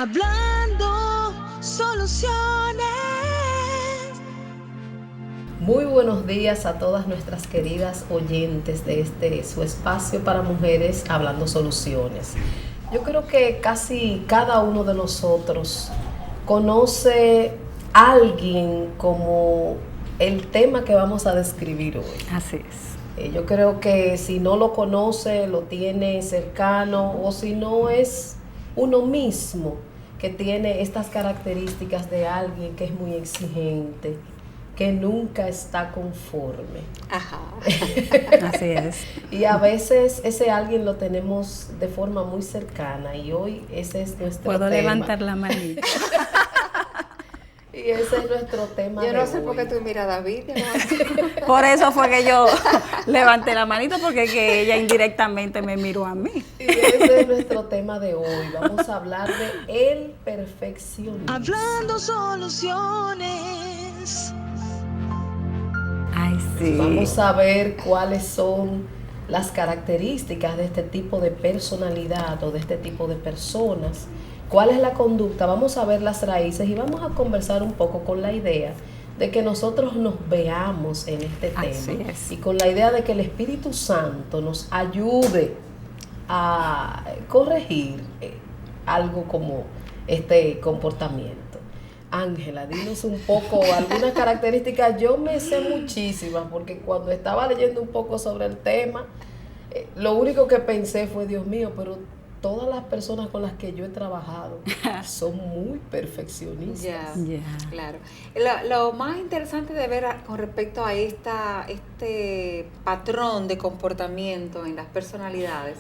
Hablando soluciones. Muy buenos días a todas nuestras queridas oyentes de este su espacio para mujeres Hablando Soluciones. Yo creo que casi cada uno de nosotros conoce a alguien como el tema que vamos a describir hoy. Así es. Yo creo que si no lo conoce, lo tiene cercano, o si no es uno mismo que tiene estas características de alguien que es muy exigente, que nunca está conforme. Ajá. Así es. Y a veces ese alguien lo tenemos de forma muy cercana y hoy ese es nuestro tema. Puedo levantar la manita. Y ese es nuestro tema. Yo no sé por qué tú miras a David. Por eso fue que yo levanté la manita, porque que ella indirectamente me miró a mí. Y ese es nuestro tema de hoy. Vamos a hablar de el perfeccionismo. Hablando soluciones. Ay, sí. Vamos a ver cuáles son las características de este tipo de personalidad o de este tipo de personas. ¿Cuál es la conducta? Vamos a ver las raíces y vamos a conversar un poco con la idea de que nosotros nos veamos en este tema. Así es. Y con la idea de que el Espíritu Santo nos ayude a corregir algo como este comportamiento. Ángela, dinos un poco algunas características. Yo me sé muchísimas porque cuando estaba leyendo un poco sobre el tema, lo único que pensé fue, Dios mío, pero todas las personas con las que yo he trabajado son muy perfeccionistas. Claro. Lo más interesante de ver con respecto a este patrón de comportamiento en las personalidades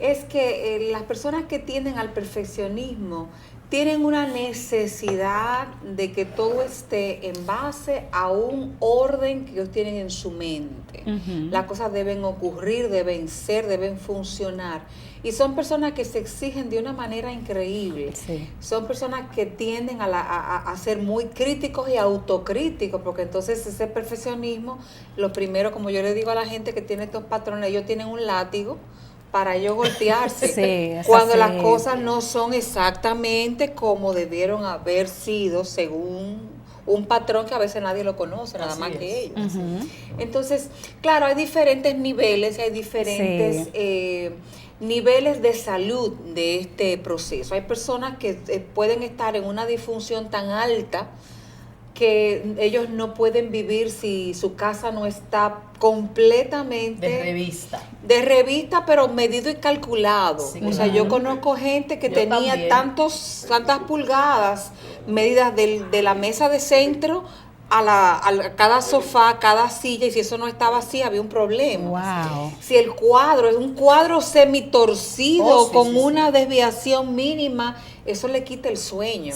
es que las personas que tienden al perfeccionismo tienen una necesidad de que todo esté en base a un orden que ellos tienen en su mente. Uh-huh. Las cosas deben ocurrir, deben ser, deben funcionar. Y son personas que se exigen de una manera increíble. Sí. Son personas que tienden a ser muy críticos y autocríticos, porque entonces ese perfeccionismo, lo primero, como yo le digo a la gente que tiene estos patrones, ellos tienen un látigo para ellos golpearse, sí, cuando las cosas no son exactamente como debieron haber sido según un patrón que a veces nadie lo conoce, nada más que ellos. Uh-huh. Entonces, claro, hay diferentes niveles, hay diferentes niveles de salud de este proceso. Hay personas que pueden estar en una disfunción tan alta que ellos no pueden vivir si su casa no está completamente de revista, pero medido y calculado. Sí, o sea, yo conozco gente que tenía tantas pulgadas medidas de la mesa de centro a cada sofá, cada silla, y si eso no estaba así, había un problema. Wow. Si el cuadro es un cuadro semitorcido con una desviación mínima, eso le quita el sueño,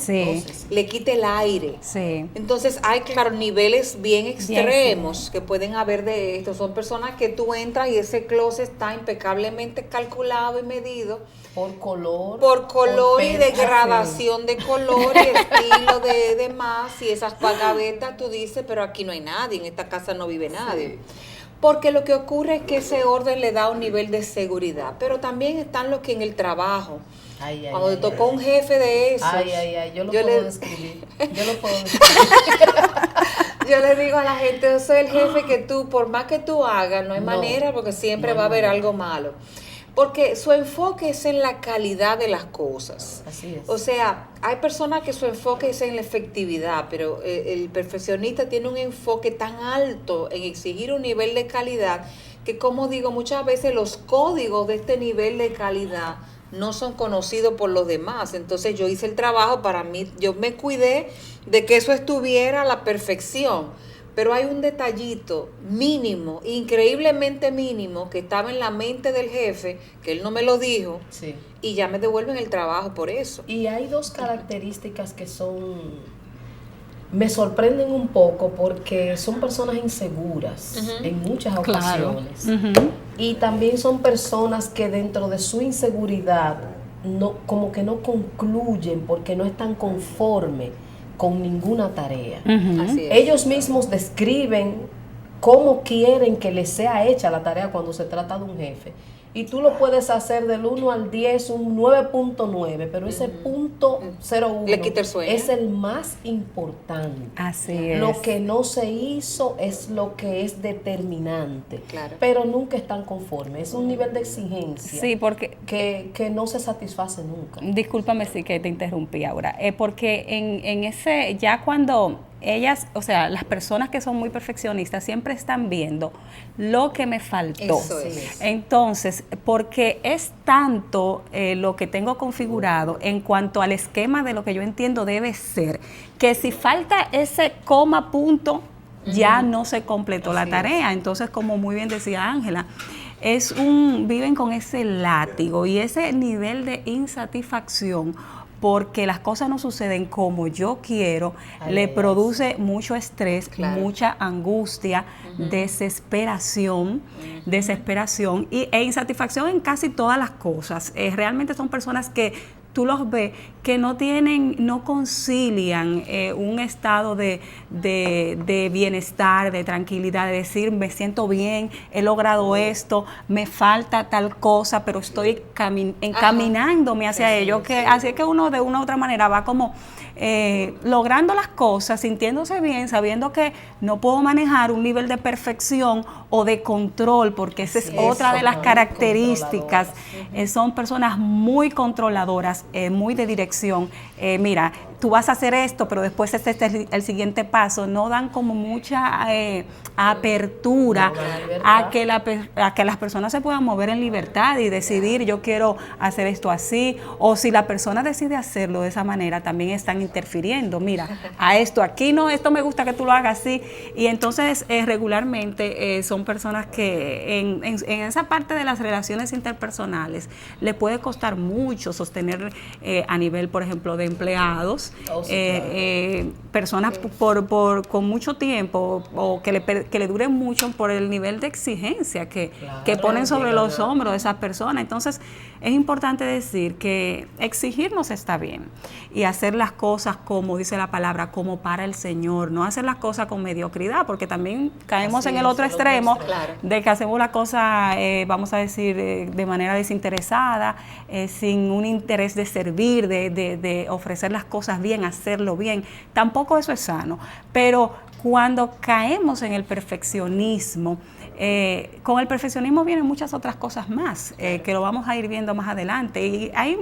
le quita el aire. Sí. Entonces hay, claro, niveles bien extremos que pueden haber de esto. Son personas que tú entras y ese closet está impecablemente calculado y medido. Por color y degradación de color y estilo de demás. Y esas gavetas tú dices, pero aquí no hay nadie, en esta casa no vive nadie. Sí. Porque lo que ocurre es que ese orden le da un nivel de seguridad. Pero también están los que en el trabajo, cuando te tocó un jefe de esos. Yo lo puedo describir. Yo le digo a la gente, yo soy el jefe que tú, por más que tú hagas, no hay manera, porque siempre va a haber algo malo. Porque su enfoque es en la calidad de las cosas. Así es. O sea, hay personas que su enfoque es en la efectividad, pero el perfeccionista tiene un enfoque tan alto en exigir un nivel de calidad que, como digo, muchas veces los códigos de este nivel de calidad no son conocidos por los demás. Entonces yo hice el trabajo para mí, yo me cuidé de que eso estuviera a la perfección. Pero hay un detallito mínimo, increíblemente mínimo, que estaba en la mente del jefe, que él no me lo dijo, y ya me devuelven el trabajo por eso. Y hay dos características que me sorprenden un poco, porque son personas inseguras en muchas ocasiones. Claro. Y también son personas que dentro de su inseguridad como que no concluyen porque no están conformes con ninguna tarea. Uh-huh. Así es. Ellos mismos describen cómo quieren que les sea hecha la tarea cuando se trata de un jefe. y tú lo puedes hacer del 1 al 10, un 9.9, pero ese punto 0.1 le quita el sueño. es el más importante. Así es. Lo que no se hizo es lo que es determinante, Claro. pero nunca están conformes. Es un nivel de exigencia Sí, porque que no se satisface nunca. discúlpame si que te interrumpí ahora, porque en ese, ya cuando ellas, o sea, las personas que son muy perfeccionistas siempre están viendo lo que me faltó. Eso es. Entonces, porque es tanto lo que tengo configurado en cuanto al esquema de lo que yo entiendo debe ser, que si falta ese coma punto, ya no se completó la Así tarea. Entonces, como muy bien decía Ángela, viven con ese látigo y ese nivel de insatisfacción porque las cosas no suceden como yo quiero, le produce mucho estrés, Claro. mucha angustia, desesperación e insatisfacción en casi todas las cosas. Realmente son personas que tú los ves que no concilian un estado de bienestar, de tranquilidad, de decir, me siento bien, he logrado esto, me falta tal cosa, pero estoy encaminándome hacia ello. Así es que uno de una u otra manera va como logrando las cosas, sintiéndose bien, sabiendo que no puedo manejar un nivel de perfección o de control, porque esa es otra de las características. Son personas muy controladoras, muy de dirección. Mira, tú vas a hacer esto, pero después este es el siguiente paso. No dan como mucha apertura a que las personas se puedan mover en libertad y decidir, yo quiero hacer esto así, o si la persona decide hacerlo de esa manera, también están interfiriendo. Mira, a esto aquí no, esto me gusta que tú lo hagas así. Y entonces regularmente son personas que en esa parte de las relaciones interpersonales le puede costar mucho sostener a nivel, por ejemplo, de empleados, personas con mucho tiempo o que le duren mucho por el nivel de exigencia que ponen sobre los hombros de esas personas. Entonces es importante decir que exigirnos está bien y hacer las cosas como dice la palabra, como para el Señor, no hacer las cosas con mediocridad, porque también caemos en el otro extremo de que hacemos la cosa, vamos a decir, de manera desinteresada, sin un interés de servir, de ofrecer las cosas bien, hacerlo bien. Tampoco eso es sano, pero cuando caemos en el perfeccionismo, con el perfeccionismo vienen muchas otras cosas más, que lo vamos a ir viendo más adelante. Y hay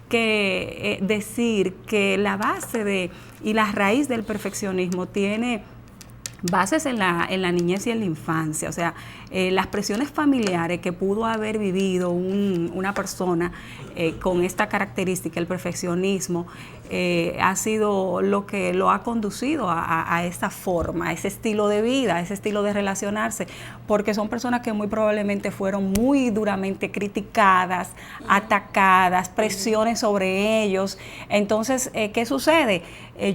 que decir que la base y la raíz del perfeccionismo tiene bases en la niñez y en la infancia. O sea, las presiones familiares que pudo haber vivido una persona con esta característica, el perfeccionismo, ha sido lo que lo ha conducido a esta forma, a ese estilo de vida, a ese estilo de relacionarse, porque son personas que muy probablemente fueron muy duramente criticadas, atacadas, presiones sobre ellos. Entonces, ¿qué sucede?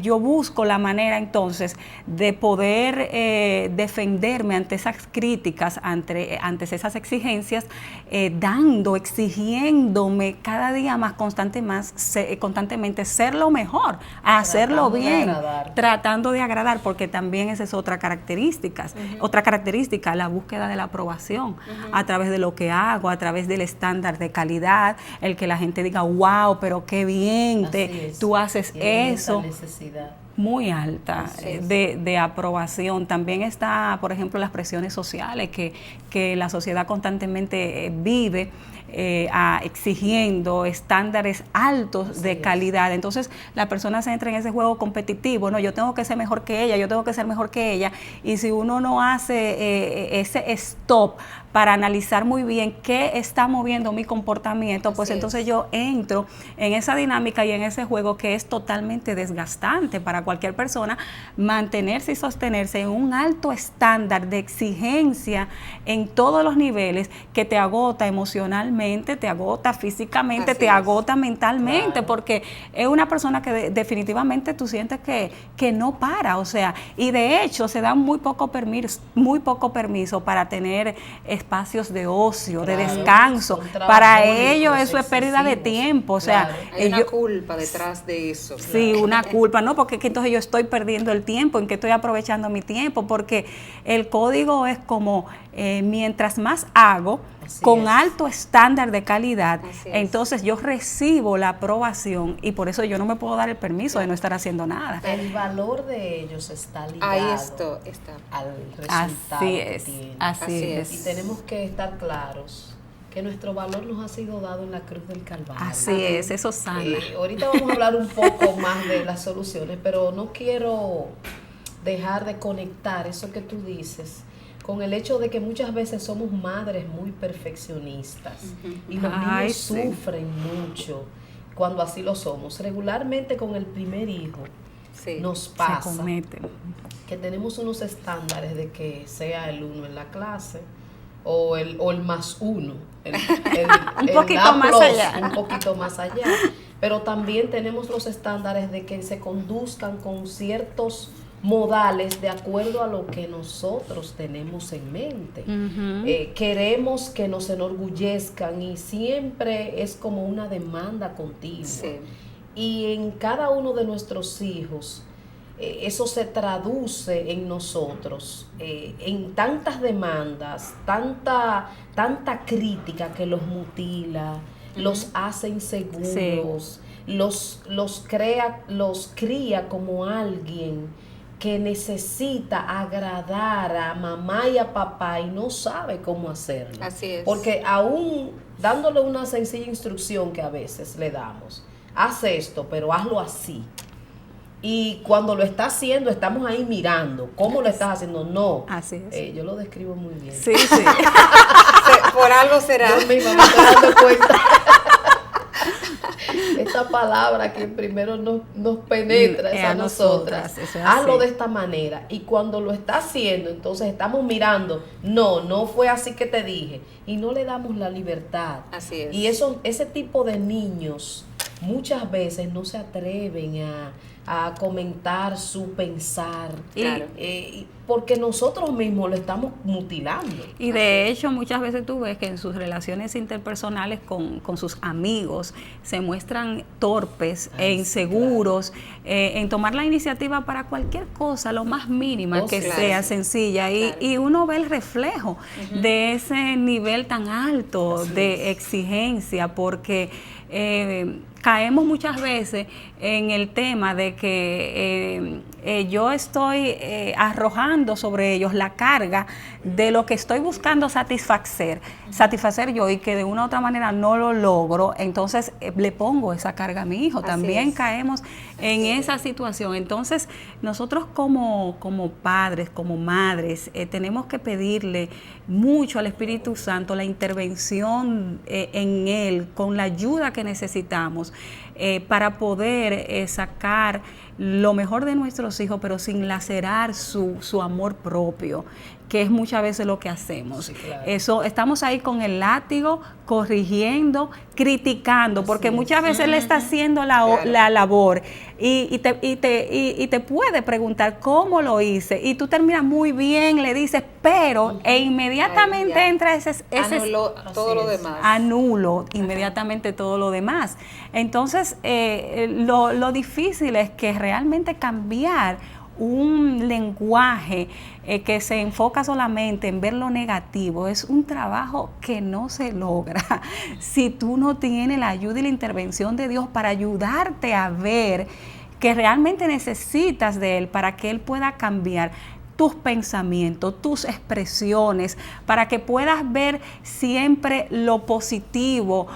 Yo busco la manera entonces de poder defenderme ante esas críticas, ante esas exigencias, exigiéndome cada día más constantemente ser lo mejor, hacerlo bien, tratando de agradar, porque también esa es otra característica, la búsqueda de la aprobación a través de lo que hago, a través del estándar de calidad, el que la gente diga, wow, pero qué bien tú haces eso. Muy alta de aprobación. También está, por ejemplo, las presiones sociales que la sociedad constantemente vive, exigiendo estándares altos de calidad. Entonces la persona se entra en ese juego competitivo, no, yo tengo que ser mejor que ella, yo tengo que ser mejor que ella, y si uno no hace ese stop para analizar muy bien qué está moviendo mi comportamiento, pues entonces yo entro en esa dinámica y en ese juego que es totalmente desgastante para cualquier persona, mantenerse y sostenerse en un alto estándar de exigencia en todos los niveles, que te agota emocionalmente, te agota físicamente, te agota mentalmente, porque es una persona que definitivamente tú sientes que no para, o sea, y de hecho se da muy poco permiso para tener espacios de ocio, de descanso. Para ellos eso es pérdida de tiempo, o sea, hay una culpa detrás de eso. Sí, una culpa, ¿no? Porque entonces yo estoy perdiendo el tiempo, en que estoy aprovechando mi tiempo, porque el código es como mientras más hago, con alto estándar de calidad, entonces yo recibo la aprobación y por eso yo no me puedo dar el permiso de no estar haciendo nada. El valor de ellos está ligado al resultado que tienen. Así es. Y tenemos que estar claros que nuestro valor nos ha sido dado en la cruz del Calvario. Así es, eso sana. Ahorita vamos a hablar un poco más de las soluciones, pero no quiero dejar de conectar eso que tú dices con el hecho de que muchas veces somos madres muy perfeccionistas y los niños sufren mucho cuando así lo somos. Regularmente con el primer hijo nos pasa que tenemos unos estándares de que sea el 1 en la clase o el más 1, un poquito más allá. Un poquito más allá. Pero también tenemos los estándares de que se conduzcan con ciertos modales de acuerdo a lo que nosotros tenemos en mente. Queremos que nos enorgullezcan y siempre es como una demanda continua. Y en cada uno de nuestros hijos eso se traduce en nosotros, en tantas demandas, tanta crítica que los mutila, los hace inseguros, los cría como alguien que necesita agradar a mamá y a papá y no sabe cómo hacerlo. Así es. Porque aún dándole una sencilla instrucción que a veces le damos, haz esto, pero hazlo así. Y cuando lo está haciendo, estamos ahí mirando. ¿Cómo lo estás haciendo? No. Así es. Yo lo describo muy bien. Sí. Por algo será. Yo misma me estoy dando cuenta. Esta palabra que primero nos penetra es a nosotras. Hazlo de esta manera. Y cuando lo está haciendo, entonces estamos mirando. No fue así que te dije. Y no le damos la libertad. Así es. Y ese tipo de niños muchas veces no se atreven a comentar su pensar, claro. Porque nosotros mismos lo estamos mutilando. Y de hecho muchas veces tú ves que en sus relaciones interpersonales con sus amigos se muestran torpes e inseguros, en tomar la iniciativa para cualquier cosa, lo más mínima que sea sencilla, y uno ve el reflejo de ese nivel tan alto de exigencia, porque caemos muchas veces en el tema de que yo estoy arrojando sobre ellos la carga de lo que estoy buscando satisfacer yo, y que de una u otra manera no lo logro, entonces le pongo esa carga a mi hijo. También caemos en esa situación. Entonces nosotros como padres, como madres, tenemos que pedirle mucho al Espíritu Santo la intervención en él, con la ayuda que necesitamos para poder sacar lo mejor de nuestros hijos, pero sin lacerar su amor propio, que es muchas veces lo que hacemos. Eso, estamos ahí con el látigo, corrigiendo, criticando, porque muchas veces él está haciendo la labor y te puede preguntar cómo lo hice, y tú terminas muy bien, le dices, pero inmediatamente entra ese todo lo demás. Anulo inmediatamente todo lo demás. Entonces, lo difícil es que realmente cambiar un lenguaje que se enfoca solamente en ver lo negativo es un trabajo que no se logra si tú no tienes la ayuda y la intervención de Dios para ayudarte a ver que realmente necesitas de Él para que Él pueda cambiar tus pensamientos, tus expresiones, para que puedas ver siempre lo positivo,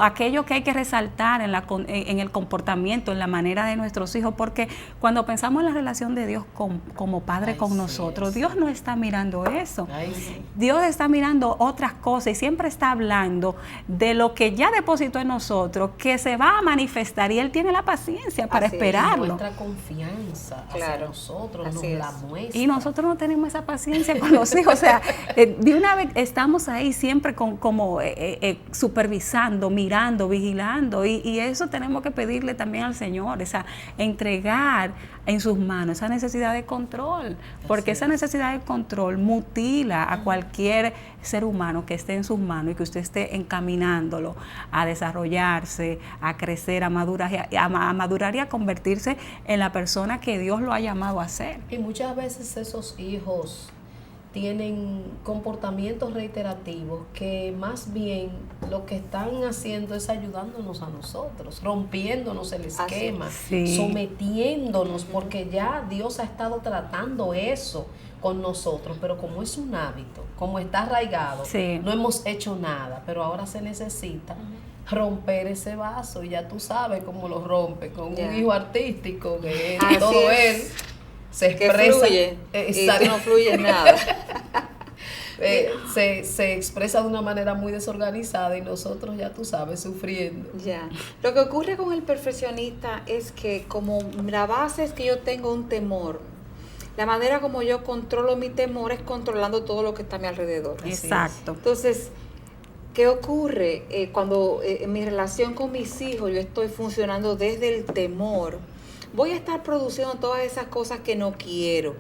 aquello que hay que resaltar en el comportamiento, en la manera de nuestros hijos, porque cuando pensamos en la relación de Dios como Padre con nosotros, Dios no está mirando eso. Dios está mirando otras cosas y siempre está hablando de lo que ya depositó en nosotros, que se va a manifestar, y Él tiene la paciencia para esperarlo. Nuestra confianza hacia nosotros nos la muestra. Y nosotros no tenemos esa paciencia con los hijos, o sea, de una vez estamos ahí siempre como supervisando, mirando, vigilando, y eso tenemos que pedirle también al Señor, esa entregar en sus manos esa necesidad de control, porque esa necesidad de control mutila a cualquier ser humano que esté en sus manos y que usted esté encaminándolo a desarrollarse, a crecer, a madurar y a convertirse en la persona que Dios lo ha llamado a ser. Y muchas veces esos hijos tienen comportamientos reiterativos que más bien lo que están haciendo es ayudándonos a nosotros, rompiéndonos el esquema, sí. sometiéndonos, porque ya Dios ha estado tratando eso con nosotros, pero como es un hábito, como está arraigado, sí. no hemos hecho nada, pero ahora se necesita romper ese vaso, y ya tú sabes cómo lo rompe con un hijo artístico que todo él se expresa, que fluye, y no fluye nada. se expresa de una manera muy desorganizada, y nosotros, ya tú sabes, sufriendo. Ya. Lo que ocurre con el perfeccionista es que, como la base es que yo tengo un temor, la manera como yo controlo mi temor es controlando todo lo que está a mi alrededor. Exacto. Entonces, ¿qué ocurre cuando en mi relación con mis hijos yo estoy funcionando desde el temor? Voy a estar produciendo todas esas cosas que no quiero.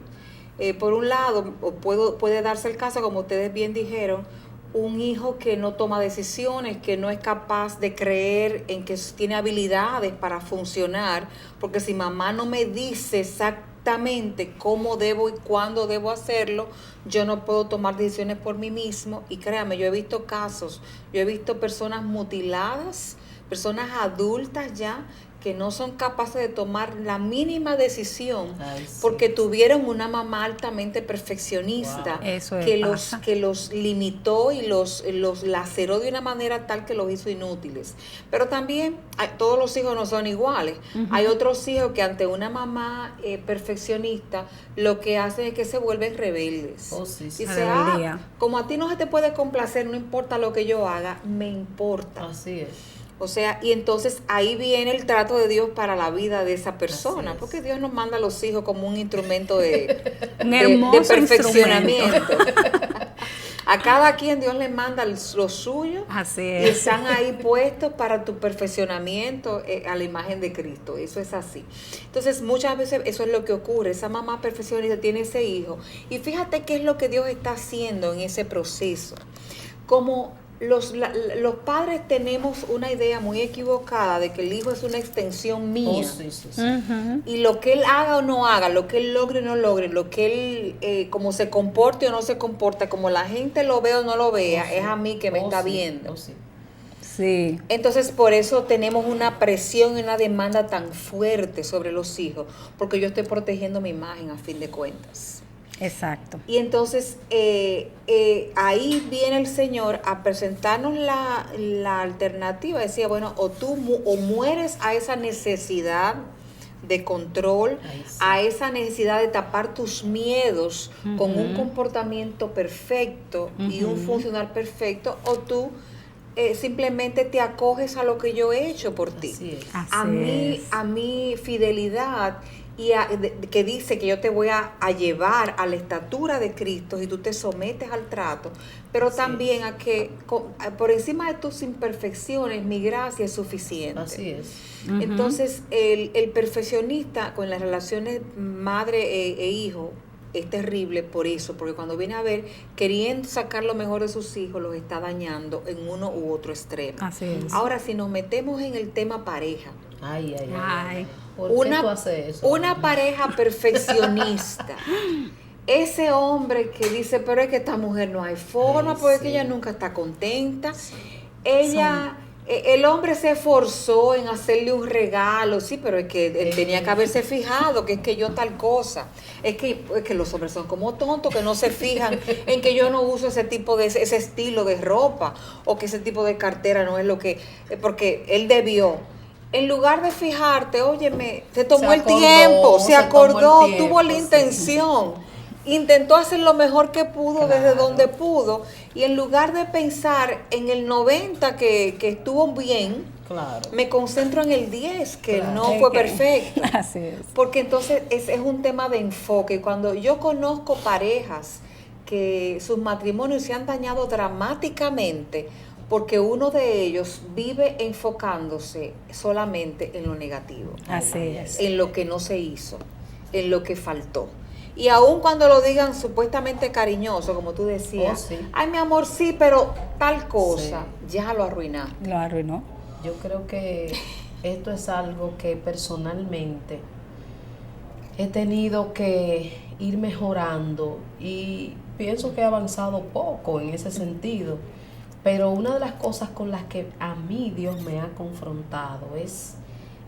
Por un lado, puede darse el caso, como ustedes bien dijeron, un hijo que no toma decisiones, que no es capaz de creer en que tiene habilidades para funcionar, porque si mamá no me dice exactamente cómo debo y cuándo debo hacerlo, yo no puedo tomar decisiones por mí mismo. Y créanme, yo he visto casos, yo he visto personas mutiladas, personas adultas ya, que no son capaces de tomar la mínima decisión porque tuvieron una mamá altamente perfeccionista que los limitó y los laceró de una manera tal que los hizo inútiles. Pero también todos los hijos no son iguales. Hay otros hijos que ante una mamá perfeccionista lo que hacen es que se vuelven rebeldes. Dice, como a ti no se te puede complacer, no importa lo que yo haga, me importa. Así es. O sea, y entonces ahí viene el trato de Dios para la vida de esa persona, porque Dios nos manda a los hijos como un instrumento de perfeccionamiento. A cada quien Dios le manda lo suyo. Así y es. están ahí puestos para tu perfeccionamiento a la imagen de Cristo. Eso es así. Entonces, muchas veces eso es lo que ocurre. Esa mamá perfeccionista tiene ese hijo. Y fíjate qué es lo que Dios está haciendo en ese proceso. Como los padres tenemos una idea muy equivocada de que el hijo es una extensión mía. Y lo que él haga o no haga, lo que él logre o no logre, lo que él, como se comporte o no se comporta, como la gente lo ve o no lo vea, es a mí que me está viendo. Sí. Entonces, por eso tenemos una presión y una demanda tan fuerte sobre los hijos, porque yo estoy protegiendo mi imagen a fin de cuentas. Exacto. Y entonces ahí viene el Señor a presentarnos la alternativa. Decía, bueno, o tú mueres a esa necesidad de control, a esa necesidad de tapar tus miedos con un comportamiento perfecto y un funcionar perfecto, o tú simplemente te acoges a lo que yo he hecho por ti. A mi fidelidad, y que dice que yo te voy a llevar a la estatura de Cristo y tú te sometes al trato, pero también a que por encima de tus imperfecciones mi gracia es suficiente. Así es. Entonces el perfeccionista con las relaciones madre e hijo es terrible por eso, porque cuando viene a ver, queriendo sacar lo mejor de sus hijos, los está dañando en uno u otro extremo. Así es. Ahora, si nos metemos en el tema pareja, ¿por qué tú haces eso? Una pareja perfeccionista. Ese hombre que dice, pero es que esta mujer no hay forma, porque es que ella nunca está contenta. El hombre se esforzó en hacerle un regalo, sí, pero es que él tenía que haberse fijado que es que yo tal cosa. Es que los hombres son como tontos, que no se fijan en que yo no uso ese estilo de ropa, o que ese tipo de cartera no es lo que, porque él debió. En lugar de fijarte, óyeme, se tomó el tiempo, se acordó, tuvo la intención, intentó hacer lo mejor que pudo desde donde pudo, y en lugar de pensar en el 90 que estuvo bien, me concentro en el 10 que no fue perfecto. Así es. Porque entonces es un tema de enfoque. Cuando yo conozco parejas que sus matrimonios se han dañado dramáticamente, porque uno de ellos vive enfocándose solamente en lo negativo. Así es. En lo que no se hizo, en lo que faltó. Y aun cuando lo digan supuestamente cariñoso, como tú decías, ay, mi amor, sí, pero tal cosa, ya lo arruinaste. Lo arruinó. Yo creo que esto es algo que personalmente he tenido que ir mejorando, y pienso que he avanzado poco en ese sentido, pero una de las cosas con las que a mí Dios me ha confrontado es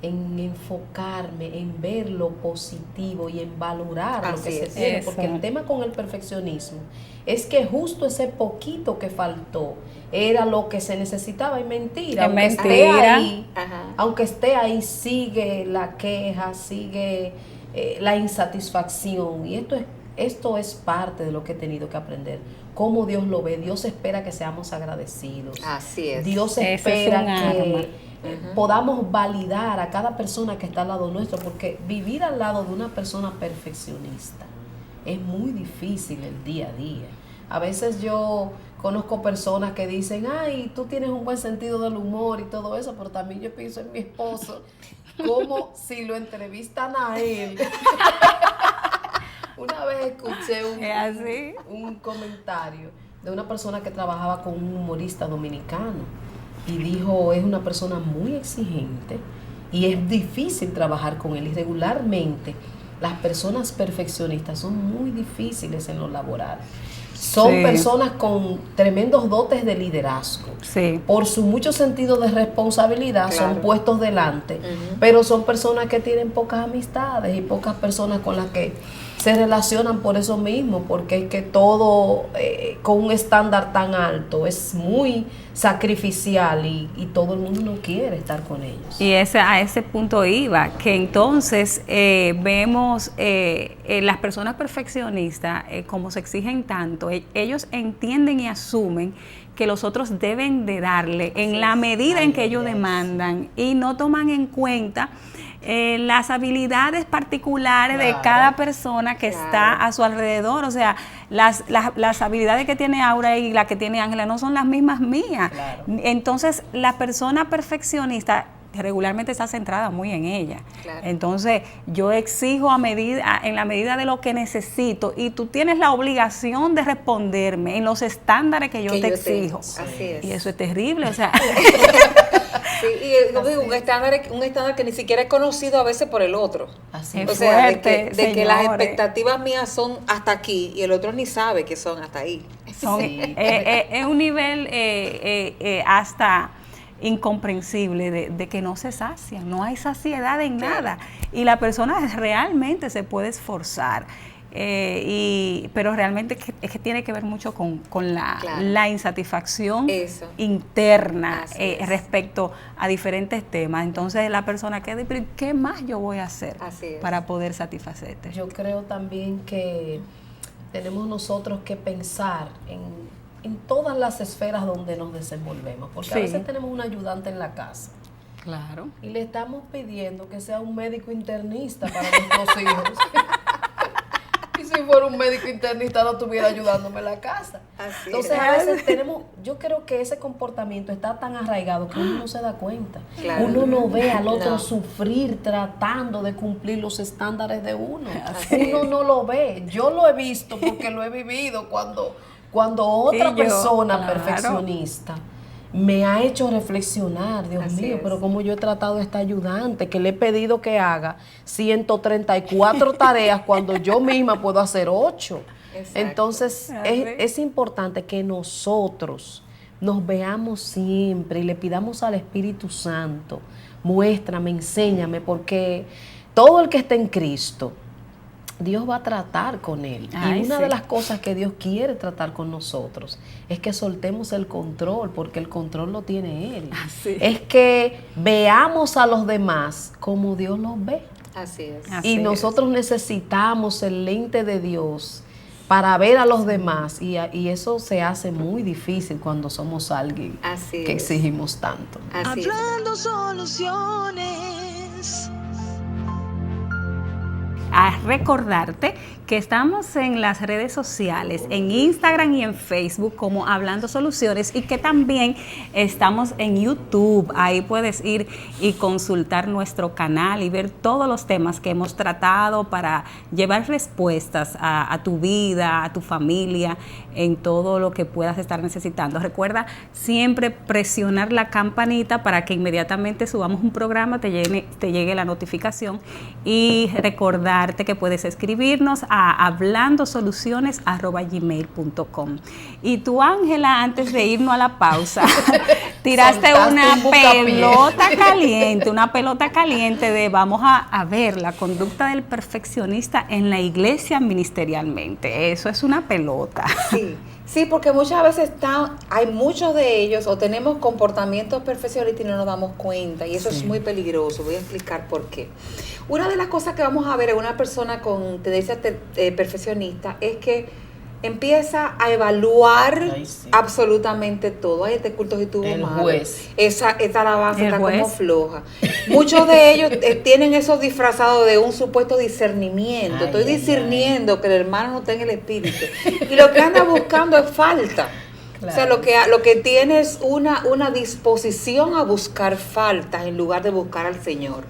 en enfocarme, en ver lo positivo y en valorar lo que se tiene, porque el tema con el perfeccionismo es que justo ese poquito que faltó era lo que se necesitaba, y mentira, aunque esté ahí, sigue la queja, sigue la insatisfacción, y esto es parte de lo que he tenido que aprender. Cómo Dios lo ve. Dios espera que seamos agradecidos. Así es. Dios espera que podamos validar a cada persona que está al lado nuestro, porque vivir al lado de una persona perfeccionista es muy difícil el día a día. A veces yo conozco personas que dicen, ay, tú tienes un buen sentido del humor y todo eso, pero también yo pienso en mi esposo, como si lo entrevistan a él. Una vez escuché un comentario de una persona que trabajaba con un humorista dominicano y dijo, es una persona muy exigente y es difícil trabajar con él, y regularmente las personas perfeccionistas son muy difíciles en lo laboral. Son personas con tremendos dotes de liderazgo. Por su mucho sentido de responsabilidad, son puestos delante, pero son personas que tienen pocas amistades y pocas personas con las que se relacionan por eso mismo, porque es que todo con un estándar tan alto es muy sacrificial y todo el mundo no quiere estar con ellos. Y a ese punto iba, que entonces vemos las personas perfeccionistas, como se exigen tanto, ellos entienden y asumen que los otros deben de darle en la medida en que ellos demandan, y no toman en cuenta las habilidades particulares de cada persona que está a su alrededor. O sea, las habilidades que tiene Aura y las que tiene Ángela no son las mismas mías. Entonces, la persona perfeccionista regularmente está centrada muy en ella. Entonces, yo exijo en la medida de lo que necesito, y tú tienes la obligación de responderme en los estándares que yo te exijo. Así es. Y eso es terrible, o sea. Sí, y no digo, un estándar que ni siquiera es conocido a veces por el otro. Así o es. sea, fuerte, de que las expectativas mías son hasta aquí y el otro ni sabe que son hasta ahí. Es un nivel hasta incomprensible de que no se sacia, no hay saciedad en nada, y la persona realmente se puede esforzar. Pero realmente es que tiene que ver mucho con la insatisfacción interna respecto a diferentes temas. Entonces la persona queda, pero ¿qué más yo voy a hacer para poder satisfacerte? Yo creo también que tenemos nosotros que pensar en todas las esferas donde nos desenvolvemos, porque a veces tenemos un ayudante en la casa. Claro. Y le estamos pidiendo que sea un médico internista para nuestros hijos. Si fuera un médico internista no estuviera ayudándome en la casa. Entonces a veces yo creo que ese comportamiento está tan arraigado que uno no se da cuenta. Uno no ve al otro sufrir tratando de cumplir los estándares de uno. Uno no lo ve. Yo lo he visto porque lo he vivido cuando otra persona perfeccionista me ha hecho reflexionar, Dios mío, pero como yo he tratado a esta ayudante, que le he pedido que haga 134 tareas cuando yo misma puedo hacer 8. Entonces, es importante que nosotros nos veamos siempre y le pidamos al Espíritu Santo, muéstrame, enséñame, porque todo el que está en Cristo, Dios va a tratar con él. Y una de las cosas que Dios quiere tratar con nosotros es que soltemos el control, porque el control lo tiene Él. Es que veamos a los demás como Dios los ve. Y nosotros necesitamos el lente de Dios para ver a los demás, y eso se hace muy difícil cuando somos alguien que exigimos tanto. Hablando soluciones. A recordarte que estamos en las redes sociales, en Instagram y en Facebook como Hablando Soluciones, y que también estamos en YouTube. Ahí puedes ir y consultar nuestro canal y ver todos los temas que hemos tratado para llevar respuestas a tu vida, a tu familia, en todo lo que puedas estar necesitando. Recuerda siempre presionar la campanita para que inmediatamente subamos un programa te llegue la notificación, y recordar recordarte que puedes escribirnos a hablandosoluciones@gmail.com. Y tú, Ángela, antes de irnos a la pausa, tiraste una pelota caliente de vamos a ver la conducta del perfeccionista en la iglesia ministerialmente. Eso es una pelota. Sí, porque muchas veces hay muchos de ellos o tenemos comportamientos perfeccionistas y no nos damos cuenta, y eso es muy peligroso. Voy a explicar por qué. Una de las cosas que vamos a ver en una persona con tendencia perfeccionista es que empieza a evaluar absolutamente todo. Ay, este culto sí tuvo mal. Esta alabanza está como floja. Muchos de ellos tienen eso disfrazado de un supuesto discernimiento. Estoy discerniendo que el hermano no tenga el espíritu. Y lo que anda buscando es falta. Claro. O sea, lo que tiene es una disposición a buscar faltas en lugar de buscar al Señor.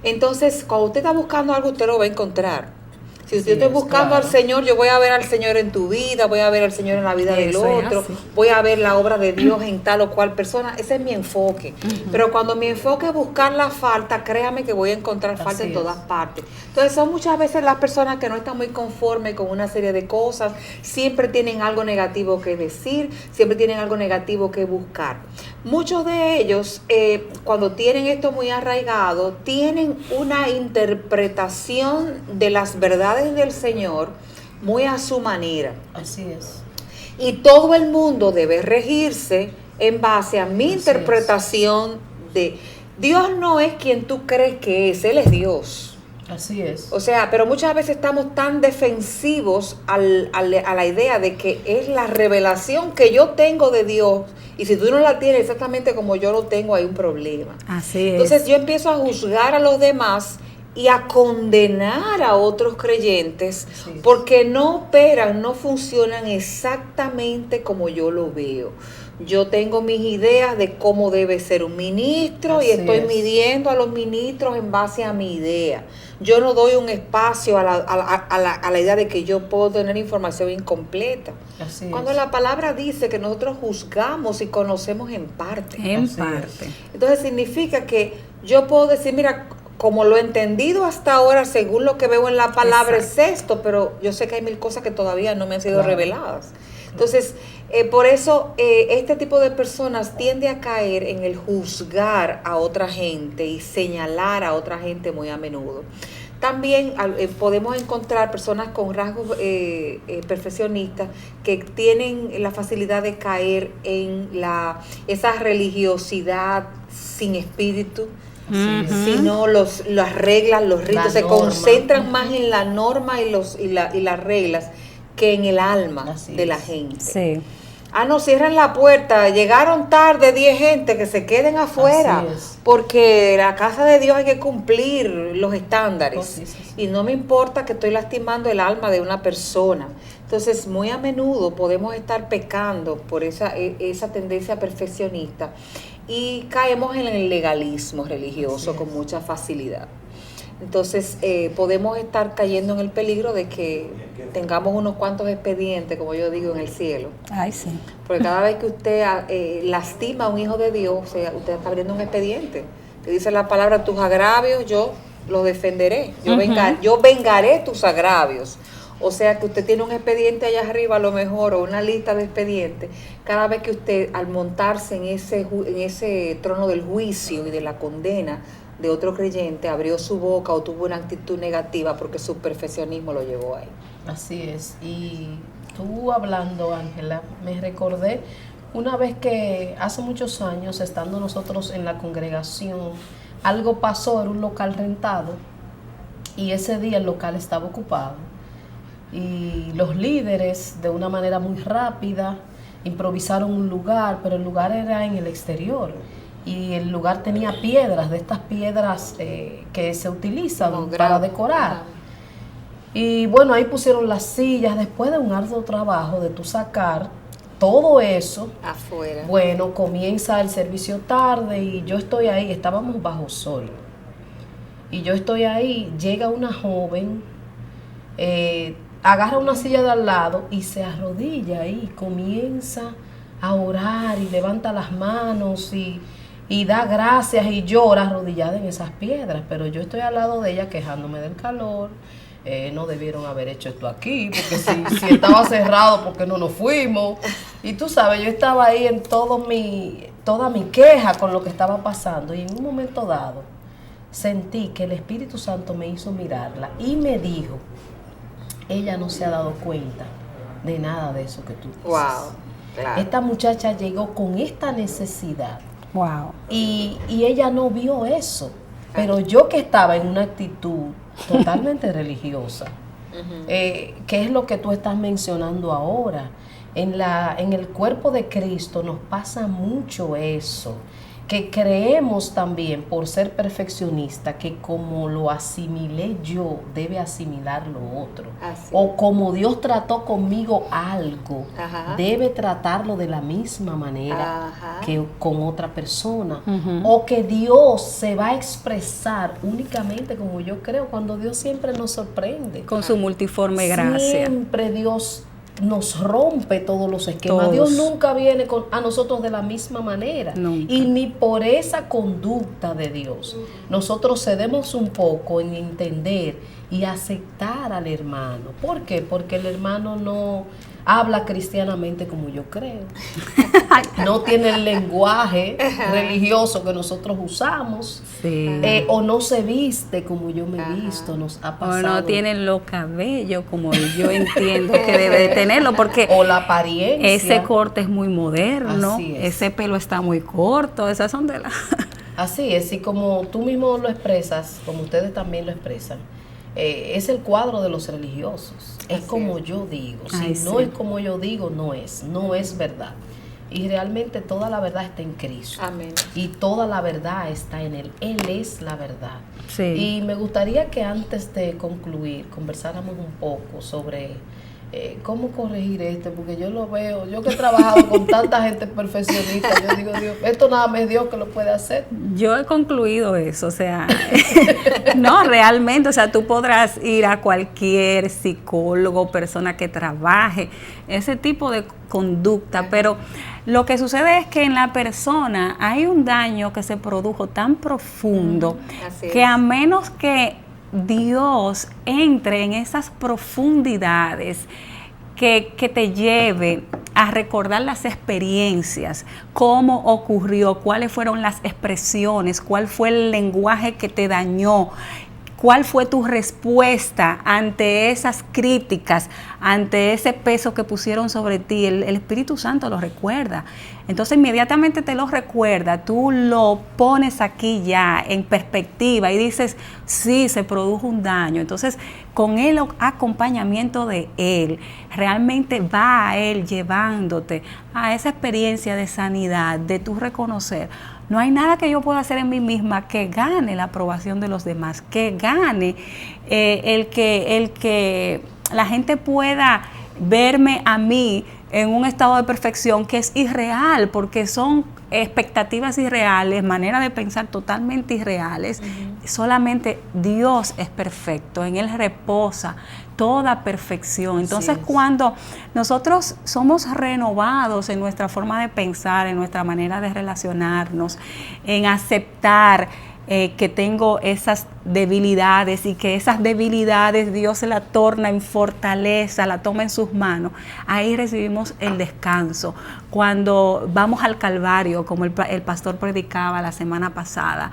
Entonces, cuando usted está buscando algo, usted lo va a encontrar. Si usted está buscando al Señor, yo voy a ver al Señor en tu vida, voy a ver al Señor en la vida del otro, voy a ver la obra de Dios en tal o cual persona. Ese es mi enfoque. Pero cuando mi enfoque es buscar la falta, créame que voy a encontrar falta en todas partes. Entonces son muchas veces las personas que no están muy conformes con una serie de cosas, siempre tienen algo negativo que decir, siempre tienen algo negativo que buscar. Muchos de ellos, cuando tienen esto muy arraigado, tienen una interpretación de las verdades del Señor muy a su manera. Así es. Y todo el mundo debe regirse en base a mi interpretación de Dios. No es quien tú crees que es, Él es Dios. Así es. O sea, pero muchas veces estamos tan defensivos a la idea de que es la revelación que yo tengo de Dios, y si tú no la tienes exactamente como yo lo tengo, hay un problema. Así es. Entonces yo empiezo a juzgar a los demás y a condenar a otros creyentes porque no operan, no funcionan exactamente como yo lo veo. Yo tengo mis ideas de cómo debe ser un ministro y estoy midiendo a los ministros en base a mi idea. Yo no doy un espacio a la idea de que yo puedo tener información incompleta. Cuando la palabra dice que nosotros juzgamos y conocemos en parte. Entonces significa que yo puedo decir, mira, como lo he entendido hasta ahora, según lo que veo en la palabra, es esto, pero yo sé que hay mil cosas que todavía no me han sido reveladas. Entonces, por eso este tipo de personas tiende a caer en el juzgar a otra gente y señalar a otra gente muy a menudo. También podemos encontrar personas con rasgos perfeccionistas que tienen la facilidad de caer en esa religiosidad sin espíritu, sino las reglas, los ritos, se concentran más en la norma y las reglas que en el alma de la gente. Sí. No, cierran la puerta, llegaron tarde 10 gente, que se queden afuera, porque la casa de Dios hay que cumplir los estándares, y no me importa que estoy lastimando el alma de una persona. Entonces, muy a menudo podemos estar pecando por esa tendencia perfeccionista y caemos en el legalismo religioso con mucha facilidad. Entonces podemos estar cayendo en el peligro de que tengamos unos cuantos expedientes, como yo digo, en el cielo. Ay, sí. Porque cada vez que usted lastima a un hijo de Dios, o sea, usted está abriendo un expediente. Que dice la palabra, tus agravios yo los defenderé. Yo vengaré tus agravios. O sea que usted tiene un expediente allá arriba a lo mejor, o una lista de expedientes. Cada vez que usted, al montarse en ese trono del juicio y de la condena de otro creyente, abrió su boca o tuvo una actitud negativa porque su perfeccionismo lo llevó ahí. Así es. Y tú hablando, Ángela, me recordé una vez que hace muchos años, estando nosotros en la congregación, algo pasó, era un local rentado, y ese día el local estaba ocupado. Y los líderes, de una manera muy rápida, improvisaron un lugar, pero el lugar era en el exterior. Y el lugar tenía piedras, de estas piedras que se utilizan para decorar. Y bueno, ahí pusieron las sillas, después de un arduo trabajo de tú sacar todo eso afuera. Bueno, comienza el servicio tarde y yo estoy ahí, estábamos bajo sol. Y yo estoy ahí, llega una joven, agarra una silla de al lado y se arrodilla ahí, comienza a orar y levanta las manos y y da gracias y llora arrodillada en esas piedras, pero yo estoy al lado de ella quejándome del calor. No debieron haber hecho esto aquí, porque si estaba cerrado, ¿por qué no nos fuimos? Y tú sabes, yo estaba ahí en toda mi queja con lo que estaba pasando, y en un momento dado sentí que el Espíritu Santo me hizo mirarla y me dijo, ella no se ha dado cuenta de nada de eso que tú dices. Wow, claro. Esta muchacha llegó con esta necesidad. Wow. Y ella no vio eso, pero yo que estaba en una actitud totalmente religiosa, ¿qué es lo que tú estás mencionando ahora? En el cuerpo de Cristo nos pasa mucho eso, que creemos también, por ser perfeccionista, que como lo asimilé yo, debe asimilar lo otro. Así. O como Dios trató conmigo algo, Ajá. debe tratarlo de la misma manera Ajá. que con otra persona. O que Dios se va a expresar únicamente como yo creo, cuando Dios siempre nos sorprende. Con su multiforme gracia. Siempre Dios nos rompe todos los esquemas. Todos. Dios nunca viene a nosotros de la misma manera. Nunca. Y ni por esa conducta de Dios nosotros cedemos un poco en entender y aceptar al hermano. ¿Por qué? Porque el hermano no habla cristianamente como yo creo. No tiene el lenguaje religioso que nosotros usamos. Sí. O no se viste como yo me he visto. Nos ha O pasado. no tienen los cabellos como yo entiendo que debe de tenerlo, porque O la apariencia. ese corte es muy moderno, Así es. ese pelo está muy corto, esas son de las... Así es, y como tú mismo lo expresas, como ustedes también lo expresan, es el cuadro de los religiosos. Es Así como es. yo digo. Ay, Si no sí. es como yo digo, no es verdad. Y realmente toda la verdad está en Cristo. Amén. Y toda la verdad está en Él. Él es la verdad. Sí. Y me gustaría que antes de concluir conversáramos un poco sobre cómo corregir esto, porque yo lo veo, yo que he trabajado con tanta gente perfeccionista, yo digo, Dios, esto nada más es Dios que lo puede hacer. Yo he concluido eso, o sea, no, realmente, o sea, tú podrás ir a cualquier psicólogo, persona que trabaje ese tipo de conducta, pero lo que sucede es que en la persona hay un daño que se produjo tan profundo Así que es. a menos que Dios entre en esas profundidades que te lleve a recordar las experiencias, cómo ocurrió, cuáles fueron las expresiones, cuál fue el lenguaje que te dañó, cuál fue tu respuesta ante esas críticas, ante ese peso que pusieron sobre ti. El Espíritu Santo lo recuerda. Entonces inmediatamente te lo recuerda, tú lo pones aquí ya en perspectiva y dices, sí, se produjo un daño. Entonces con el acompañamiento de Él, realmente va a Él llevándote a esa experiencia de sanidad, de tú reconocer, no hay nada que yo pueda hacer en mí misma que gane la aprobación de los demás, que gane el que la gente pueda verme a mí en un estado de perfección que es irreal, porque son expectativas irreales, maneras de pensar totalmente irreales. Solamente Dios es perfecto, en Él reposa toda perfección. Entonces, cuando nosotros somos renovados en nuestra forma de pensar, en nuestra manera de relacionarnos, en aceptar que tengo esas debilidades y que esas debilidades Dios se la torna en fortaleza, la toma en sus manos, ahí recibimos el descanso. Cuando vamos al Calvario, como el pastor predicaba la semana pasada,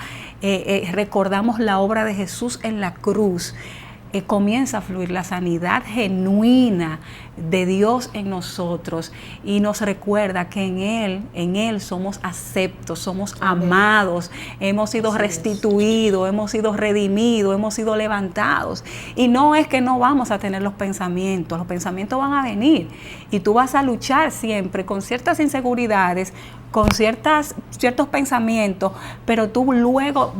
recordamos la obra de Jesús en la cruz, comienza a fluir la sanidad genuina de Dios en nosotros y nos recuerda que en Él somos aceptos, somos amados, hemos sido restituidos, hemos sido redimidos, hemos sido levantados. Y no es que no vamos a tener los pensamientos van a venir y tú vas a luchar siempre con ciertas inseguridades, con ciertos pensamientos, pero tú luego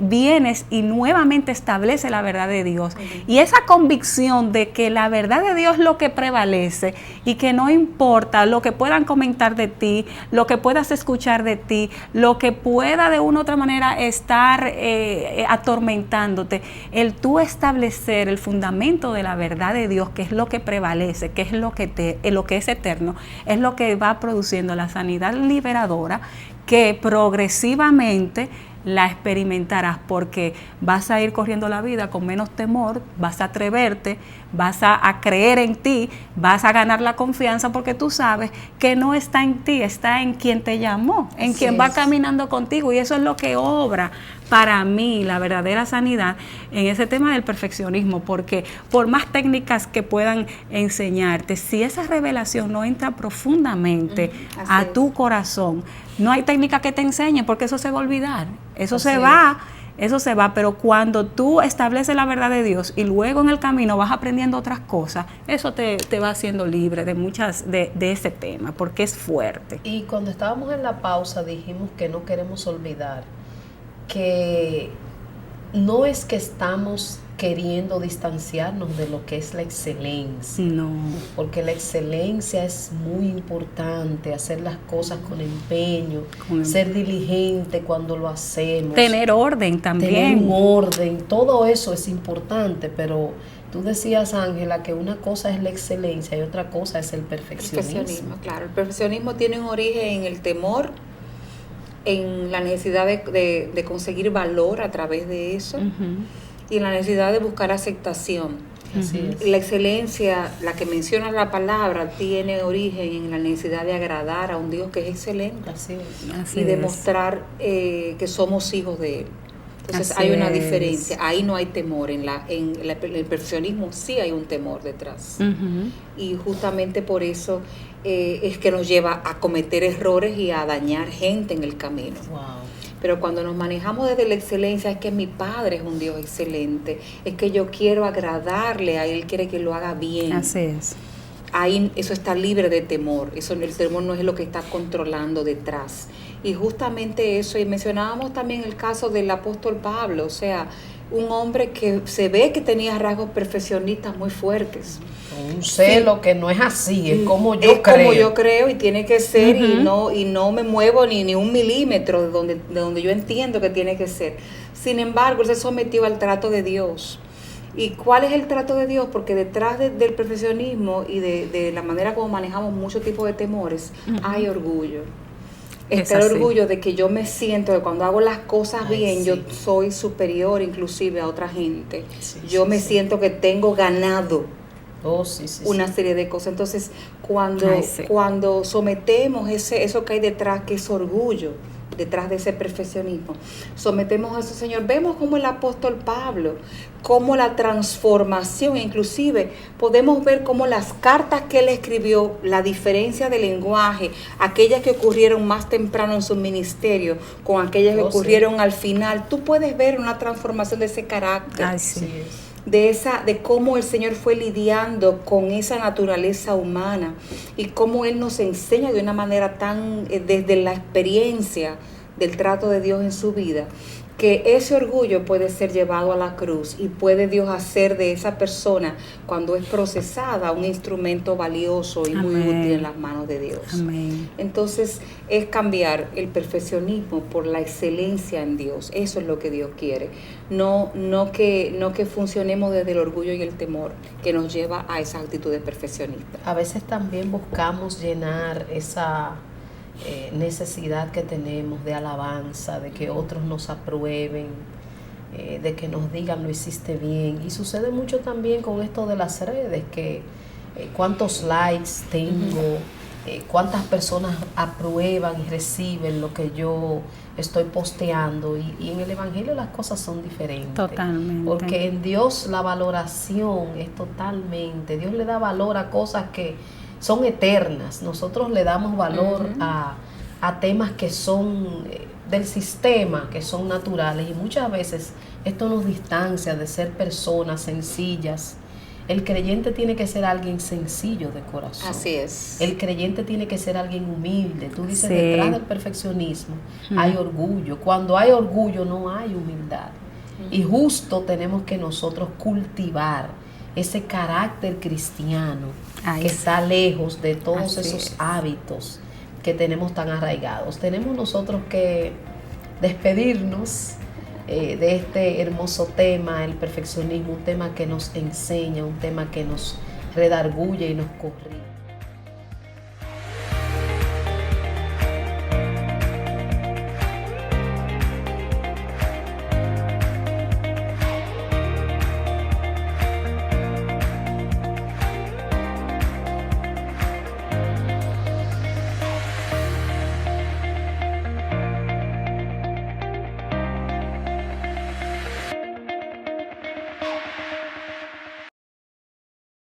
vienes y nuevamente estableces la verdad de Dios. Y esa convicción de que la verdad de Dios es lo que prevalece y que no importa lo que puedan comentar de ti, lo que puedas escuchar de ti, lo que pueda de una u otra manera estar atormentándote, el tú establecer el fundamento de la verdad de Dios, que es lo que prevalece, que es lo que es eterno, es lo que va produciendo la sanidad liberadora que progresivamente la experimentarás, porque vas a ir corriendo la vida con menos temor, vas a atreverte, vas a creer en ti, vas a ganar la confianza, porque tú sabes que no está en ti, está en quien te llamó, en quien va caminando contigo, y eso es lo que obra para mí la verdadera sanidad en ese tema del perfeccionismo, porque por más técnicas que puedan enseñarte, si esa revelación no entra profundamente a tu corazón, no hay técnica que te enseñe, porque eso se va a olvidar, eso se va, pero cuando tú estableces la verdad de Dios y luego en el camino vas aprendiendo otras cosas, eso te va haciendo libre de muchas de ese tema, porque es fuerte. Y cuando estábamos en la pausa dijimos que no queremos olvidar que no es que estamos queriendo distanciarnos de lo que es la excelencia. No. Porque la excelencia es muy importante, hacer las cosas con empeño, ser diligente cuando lo hacemos. Tener orden también. Tener un orden, todo eso es importante, pero tú decías, Ángela, que una cosa es la excelencia y otra cosa es el perfeccionismo. Claro, el perfeccionismo tiene un origen en el temor, en la necesidad de conseguir valor a través de eso, y en la necesidad de buscar aceptación. Así es. La excelencia, la que menciona la palabra, tiene origen en la necesidad de agradar a un Dios que es excelente. Así es. Así y demostrar que somos hijos de Él. Entonces hay una diferencia, ahí no hay temor, en el perfeccionismo sí hay un temor detrás. Y justamente por eso es que nos lleva a cometer errores y a dañar gente en el camino. Wow. Pero cuando nos manejamos desde la excelencia, es que mi Padre es un Dios excelente, es que yo quiero agradarle a Él, quiere que lo haga bien. Así es. Ahí eso está libre de temor, el temor no es lo que está controlando detrás. Y justamente eso, y mencionábamos también el caso del apóstol Pablo, o sea, un hombre que se ve que tenía rasgos perfeccionistas muy fuertes. Un celo que no es así, es como yo creo. Es como yo creo y tiene que ser, y no me muevo ni un milímetro de donde yo entiendo que tiene que ser. Sin embargo, él se sometió al trato de Dios. ¿Y cuál es el trato de Dios? Porque detrás del perfeccionismo y de la manera como manejamos muchos tipos de temores, hay orgullo. Está el orgullo de que yo me siento que cuando hago las cosas bien, yo soy superior inclusive a otra gente. Yo me siento que tengo ganado una serie de cosas. Entonces, cuando sometemos eso que hay detrás, que es orgullo, detrás de ese perfeccionismo, sometemos a eso, Señor. Vemos como el apóstol Pablo, como la transformación, inclusive podemos ver como las cartas que él escribió, la diferencia de lenguaje, aquellas que ocurrieron más temprano en su ministerio, con aquellas que ocurrieron al final. Tú puedes ver una transformación de ese carácter. De cómo el Señor fue lidiando con esa naturaleza humana y cómo Él nos enseña de una manera tan, desde la experiencia del trato de Dios en su vida, que ese orgullo puede ser llevado a la cruz y puede Dios hacer de esa persona, cuando es procesada, un instrumento valioso y muy útil en las manos de Dios. Entonces, es cambiar el perfeccionismo por la excelencia en Dios. Eso es lo que Dios quiere. No que funcionemos desde el orgullo y el temor que nos lleva a esa actitud de perfeccionista. A veces también buscamos llenar esa necesidad que tenemos de alabanza, de que otros nos aprueben, de que nos digan lo hiciste bien. Y sucede mucho también con esto de las redes, que cuántos likes tengo, cuántas personas aprueban y reciben lo que yo estoy posteando. Y en el Evangelio las cosas son diferentes. Totalmente. Porque en Dios la valoración es totalmente, Dios le da valor a cosas que son eternas. Nosotros le damos valor a temas que son del sistema, que son naturales, y muchas veces esto nos distancia de ser personas sencillas. El creyente tiene que ser alguien sencillo de corazón. Así es. El creyente tiene que ser alguien humilde. Tú dices, detrás del perfeccionismo hay orgullo. Cuando hay orgullo no hay humildad. Y justo tenemos que nosotros cultivar ese carácter cristiano que está lejos de todos esos hábitos que tenemos tan arraigados. Tenemos nosotros que despedirnos de este hermoso tema, el perfeccionismo, un tema que nos enseña, un tema que nos redarguye y nos corrige.